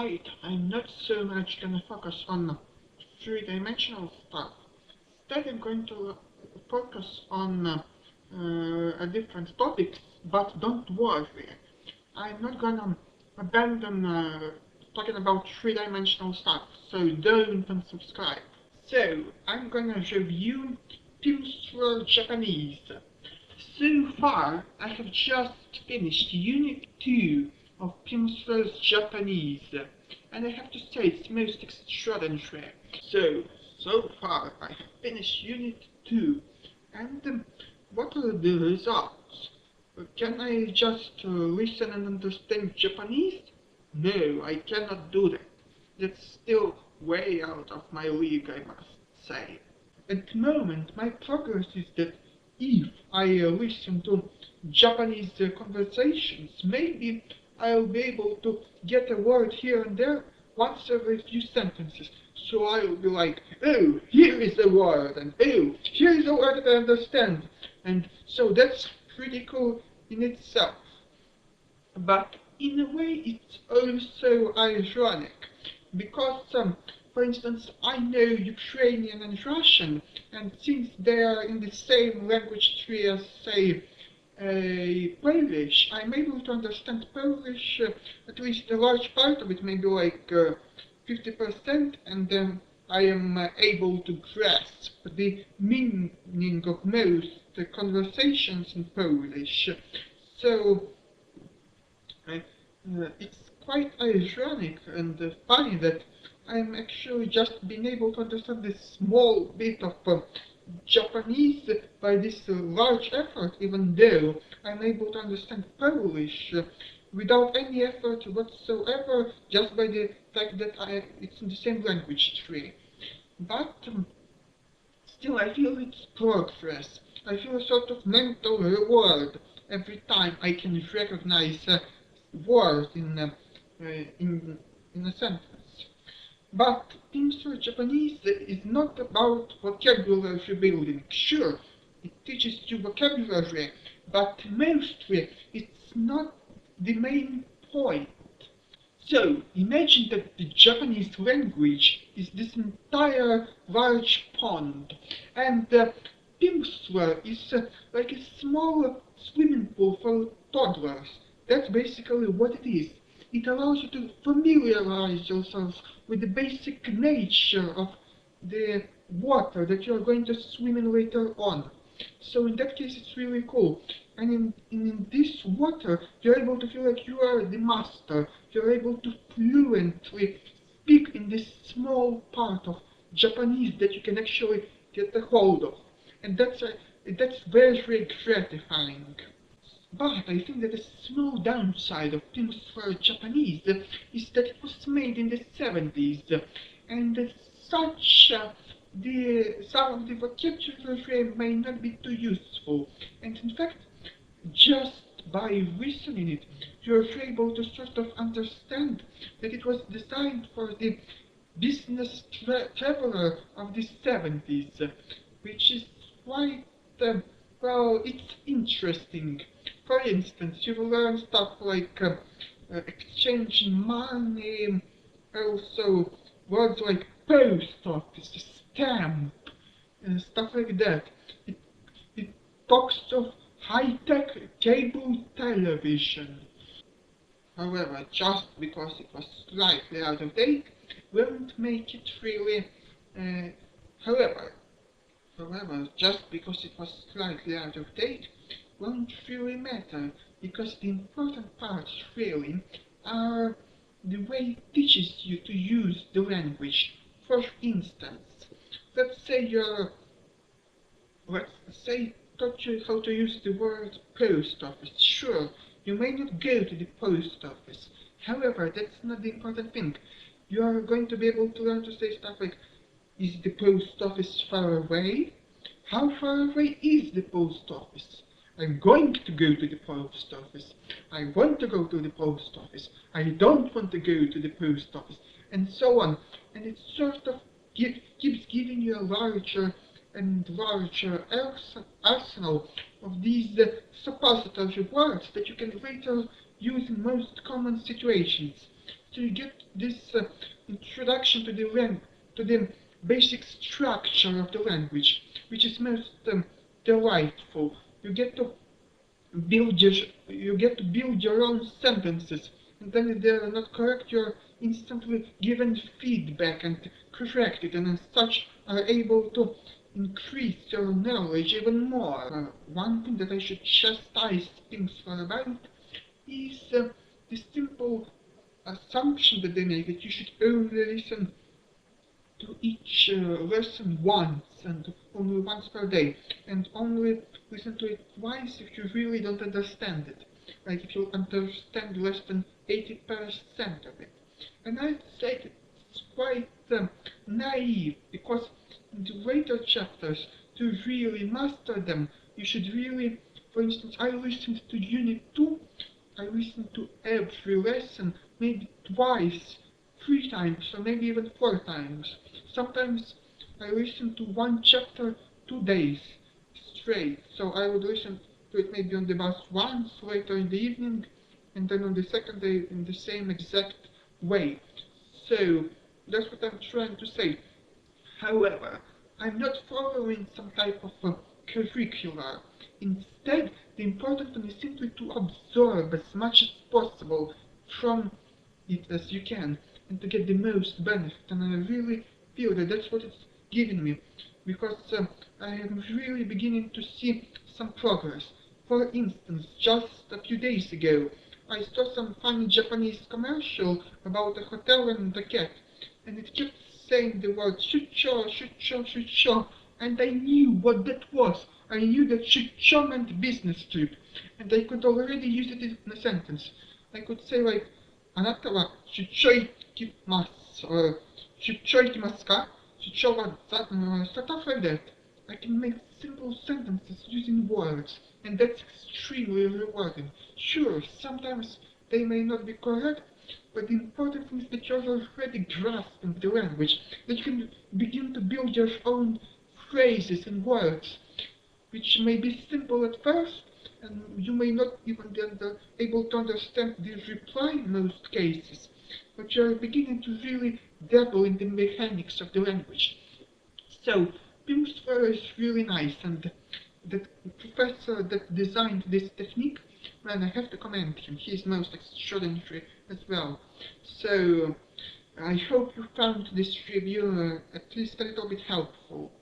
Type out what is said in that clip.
Right, I'm not so much gonna focus on three-dimensional stuff. Instead, I'm going to focus on a different topics, but don't worry. I'm not gonna abandon talking about three-dimensional stuff, so don't unsubscribe. So, I'm gonna review pimsleur Japanese. So far, I have just finished Unit 2 of pimsleur's Japanese, and I have to say it's most extraordinary. So far I have finished Unit 2, and what are the results? Can I just listen and understand Japanese? No, I cannot do that. That's still way out of my league, I must say. At the moment, my progress is that if I listen to Japanese conversations, maybe I'll be able to get a word here and there once every few sentences. So I'll be like, oh, here is a word, and oh, here is a word that I understand. And so that's pretty cool in itself. But in a way, it's also ironic, because, for instance, I know Ukrainian and Russian, and since they are in the same language tree as, say, Polish, I'm able to understand Polish, at least a large part of it, maybe like 50%, and then I am able to grasp the meaning of most conversations in Polish. So, it's quite ironic and funny that I'm actually just being able to understand this small bit of Japanese by this large effort, even though I'm able to understand Polish without any effort whatsoever, just by the fact that it's in the same language tree. But still, I feel it's progress. I feel a sort of mental reward every time I can recognize word in a sentence. But pimsleur Japanese is not about vocabulary building. Sure, it teaches you vocabulary, but mostly it's not the main point. So, imagine that the Japanese language is this entire large pond, and pimsleur is like a small swimming pool for toddlers. That's basically what it is. It allows you to familiarize yourself with the basic nature of the water that you're going to swim in later on. So in that case, it's really cool. And in this water, you're able to feel like you are the master. You're able to fluently speak in this small part of Japanese that you can actually get a hold of. And that's very gratifying. But I think that the small downside of pimsleur Japanese is that it was made in the 70s, and such some of the vocabulary may not be too useful. And in fact, just by listening it, you're able to sort of understand that it was designed for the business traveler of the 70s, which is quite, well, it's interesting. For instance, you will learn stuff like exchanging money, also words like post office, stamp, and stuff like that. It talks of high-tech cable television. However, just because it was slightly out of date, won't make it really. However, just because it was slightly out of date, won't really matter, because the important parts really are the way it teaches you to use the language. For instance, let's say taught you how to use the word post office. Sure, you may not go to the post office. However, that's not the important thing. You are going to be able to learn to say stuff like, is the post office far away? How far away is the post office? I'm going to go to the post office. I want to go to the post office. I don't want to go to the post office. And so on. And it sort of keeps giving you a larger and larger arsenal of these suppository words that you can later use in most common situations. So you get this introduction to the basic structure of the language, which is most delightful. You get to you get to build your own sentences, and then if they are not correct, you're instantly given feedback and correct it, and as such are able to increase your knowledge even more. One thing that I should chastise pimsleur about is the simple assumption that they make that you should only listen to each lesson once and only once per day, and only listen to it twice if you really don't understand it, like if you understand less than 80% of it. And I'd say it's quite naive, because in the later chapters, to really master them, you should really, for instance, I listened to Unit 2, I listened to every lesson maybe twice, 3 times, or maybe even 4 times. Sometimes I listened to one chapter 2 days straight. So I would listen to it maybe on the bus once, later in the evening, and then on the second day in the same exact way. So that's what I'm trying to say. However, I'm not following some type of curricula. Instead, the important thing is simply to absorb as much as possible from it as you can, and to get the most benefit. And I really feel that that's what it's giving me, because I am really beginning to see some progress. For instance, just a few days ago, I saw some funny Japanese commercial about a hotel and a cat, and it kept saying the word shucho, shucho, shucho, and I knew what that was. I knew that shucho meant business trip, and I could already use it in a sentence. I could say like, あなたは出張行きます or 出張行きますか 出張は stuff like that. I can make simple sentences using words, and that's extremely rewarding. Sure, sometimes they may not be correct, but the important thing is that you're already grasping the language, that you can begin to build your own phrases and words, which may be simple at first, and you may not even be able to understand the reply in most cases, but you're beginning to really dabble in the mechanics of the language. So, pimsleur is really nice, and the professor that designed this technique, man, I have to commend him. He's most extraordinary as well. So, I hope you found this review at least a little bit helpful.